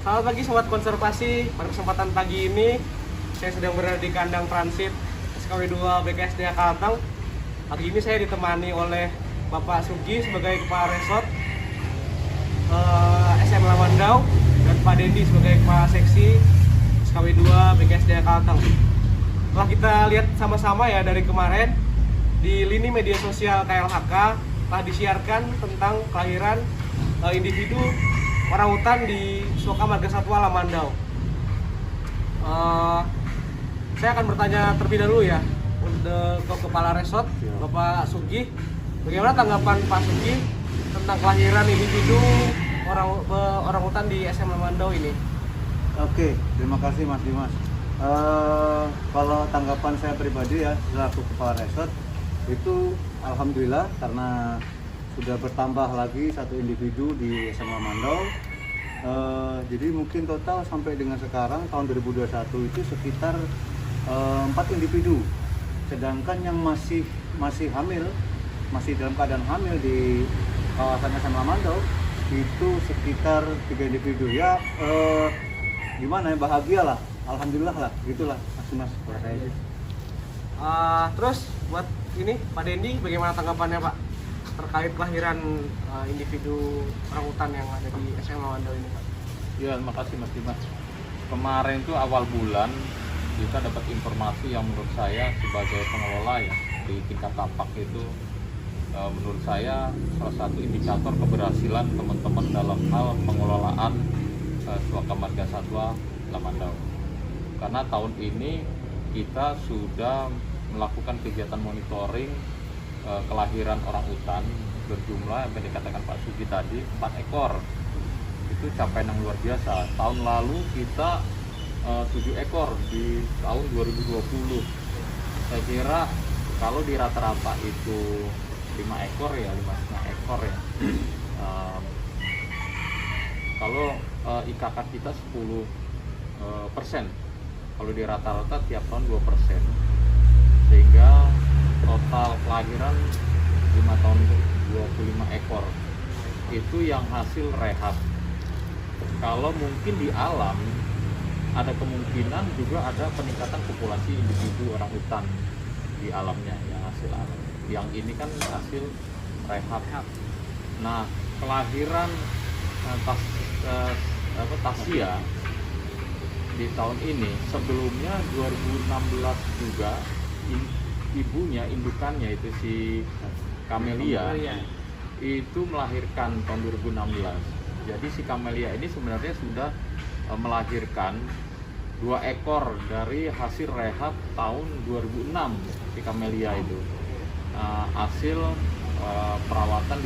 Selamat pagi Sobat Konservasi. Pada kesempatan pagi ini saya sedang berada di kandang transit SKW 2 BKSDA Kalteng. Pagi ini saya ditemani oleh Bapak Sugi sebagai Kepala Resort SM Lamandau dan Pak Dendi sebagai Kepala Seksi SKW 2 BKSDA Kalteng. Setelah kita lihat sama-sama ya dari kemarin di lini media sosial KLHK telah disiarkan tentang kelahiran individu orangutan di Suaka Marga Satwa Lamandau. Saya akan bertanya terlebih dahulu ya untuk Kepala Resort Bapak Sugi, bagaimana tanggapan Pak Sugi tentang kelahiran individu orangutan di SM Lamandau ini? Oke, terima kasih Mas Dimas. Kalau tanggapan saya pribadi ya selaku Kepala Resort itu alhamdulillah karena sudah bertambah lagi satu individu di SM Lamandau. Jadi mungkin total sampai dengan sekarang tahun 2021 itu sekitar 4 individu. Sedangkan yang masih hamil, masih dalam keadaan hamil di kawasan SM Lamandau itu sekitar 3 individu. Ya gimana ya, bahagia lah, alhamdulillah lah, gitulah Mas buat saya sih. Terus buat ini Pak Dendi, bagaimana tanggapannya Pak terkait kelahiran individu orangutan yang ada di SM Lamandau ini Pak? Ya, terima kasih Mas Dimas. Kemarin itu awal bulan kita dapat informasi yang menurut saya sebagai pengelola ya di tingkat tapak itu menurut saya salah satu indikator keberhasilan teman-teman dalam hal pengelolaan Suaka Marga Satwa Lamandau. Karena tahun ini kita sudah melakukan kegiatan monitoring kelahiran orangutan berjumlah yang dikatakan Pak Sugi tadi 4 ekor. Itu capaian yang luar biasa. Tahun lalu kita 7 ekor di tahun 2020. Saya kira kalau di rata-rata itu 5 ekor ya, 5,5 ekor ya. Kalau IKK kita 10%. Kalau di rata-rata tiap tahun 2%. Sehingga total kelahiran 5 tahun 25 ekor itu yang hasil rehab. Kalau mungkin di alam ada kemungkinan juga ada peningkatan populasi individu orangutan di alamnya yang hasil alam. Yang ini kan hasil rehab. Nah, kelahiran Tasya di tahun ini sebelumnya 2016 juga ibunya, indukannya itu si Camellia itu melahirkan tahun 2016. Jadi si Camellia ini sebenarnya sudah melahirkan 2 ekor dari hasil rehab tahun 2006 si Camellia itu. Hasil perawatan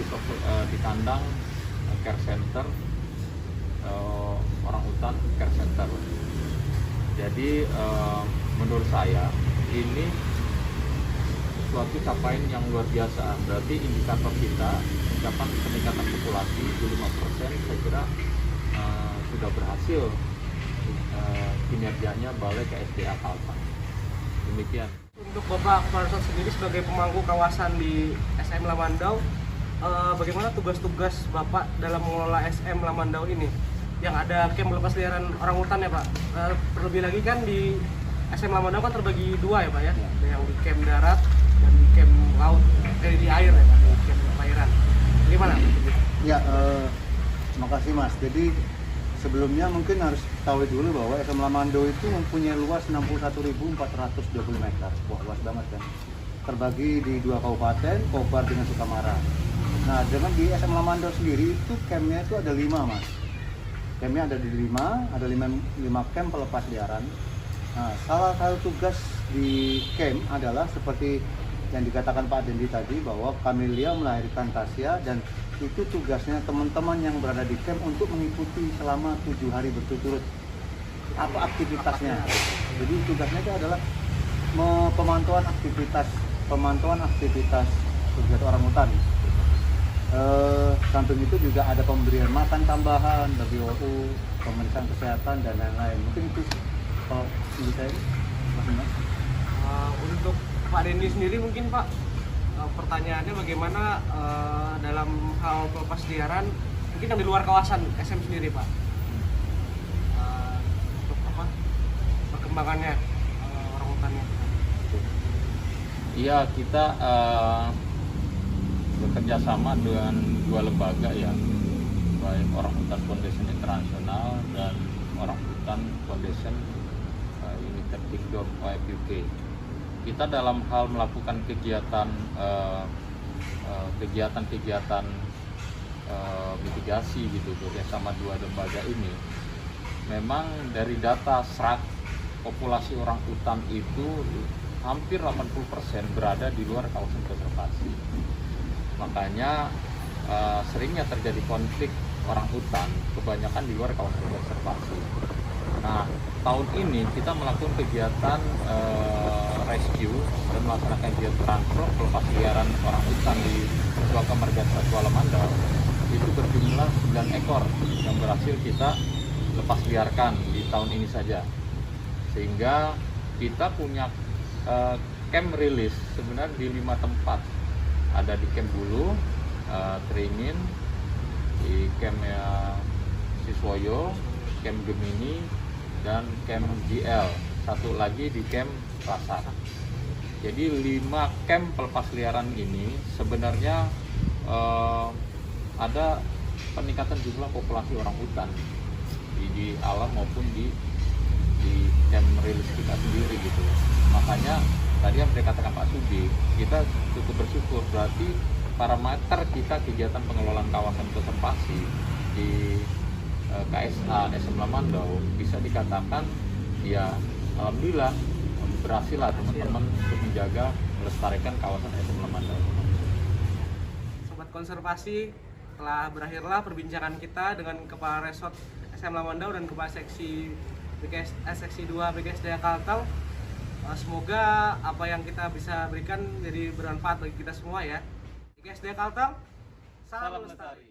di kandang care center, orangutan care center. Jadi menurut saya ini suatu capaian yang luar biasa. Berarti indikator kita mencapai peningkatan populasi 25%, saya kira sudah berhasil kinerjanya Balai KSDA Kalteng. Demikian. Untuk Bapak Kepala Resort sendiri sebagai pemangku kawasan di SM Lamandau, bagaimana tugas-tugas Bapak dalam mengelola SM Lamandau ini? Yang ada camp lepas liaran orangutan ya Pak. Terlebih lagi kan di SM Lamandau kan terbagi 2 ya Pak ya. Ada yang di camp darat dan di camp laut, di air ya Pak, di camp perairan. Bagaimana? Ya, terima kasih Mas. Jadi sebelumnya mungkin harus tahu dulu bahwa SM Lamandau itu mempunyai luas 61.420 meter. Wah, luas banget kan. Terbagi di 2 kabupaten, Kobar dengan Sukamara. Nah, dengan di SM Lamandau sendiri itu campnya itu ada 5 Mas. Campnya ada di 5, ada 5 camp pelepas liaran. Nah, salah satu tugas di camp adalah seperti yang dikatakan Pak Dendi tadi bahwa Camellia melahirkan Tasya, dan itu tugasnya teman-teman yang berada di camp untuk mengikuti selama 7 hari berturut-turut apa aktivitasnya. Jadi tugasnya itu adalah pemantauan aktivitas kegiatan orangutan. Samping itu juga ada pemberian makan tambahan, WO, pemeriksaan kesehatan dan lain-lain. Mungkin itu kalau menurut saya Mas. Untuk Pak Dendi sendiri mungkin Pak, pertanyaannya bagaimana dalam hal pelepas liaran mungkin yang di luar kawasan SM sendiri Pak? perkembangannya orangutannya? Iya, kita bekerja sama dengan dua lembaga ya, baik Orangutan Foundation Internasional dan Orangutan Foundation United Kingdom (UK). Kita dalam hal melakukan kegiatan mitigasi gitu sama dua lembaga ini. Memang dari data populasi orangutan itu hampir 80% berada di luar kawasan konservasi. Makanya seringnya terjadi konflik orangutan kebanyakan di luar kawasan konservasi. Nah, tahun ini kita melakukan kegiatan rescue dan melaksanakan kegiatan transfer pelepas liaran orangutan di Suaka Marga Satwa Lamandau. Itu berjumlah 9 ekor yang berhasil kita lepas liarkan di tahun ini saja. Sehingga kita punya camp rilis sebenarnya di 5 tempat. Ada di Camp Bulu, Teringin, di Camp Siswoyo, Camp Gemini, dan Camp GL. Satu lagi di Camp Pasar. Jadi 5 camp pelepas liaran ini sebenarnya ada peningkatan jumlah populasi orangutan di alam maupun di camp rilis kita sendiri gitu. Makanya tadi yang dikatakan Pak Sudi, kita cukup bersyukur, berarti parameter kita kegiatan pengelolaan kawasan konservasi di KSA SM Lamandau bisa dikatakan ya alhamdulillah berhasil lah teman-teman untuk menjaga melestarikan kawasan SM Lamandau. Sobat konservasi, telah berakhirlah perbincangan kita dengan Kepala Resort SM Lamandau dan Kepala Seksi Seksi 2 BKSDA Kalteng. Semoga apa yang kita bisa berikan jadi bermanfaat bagi kita semua ya. BKSDA Kalteng, salam lestari.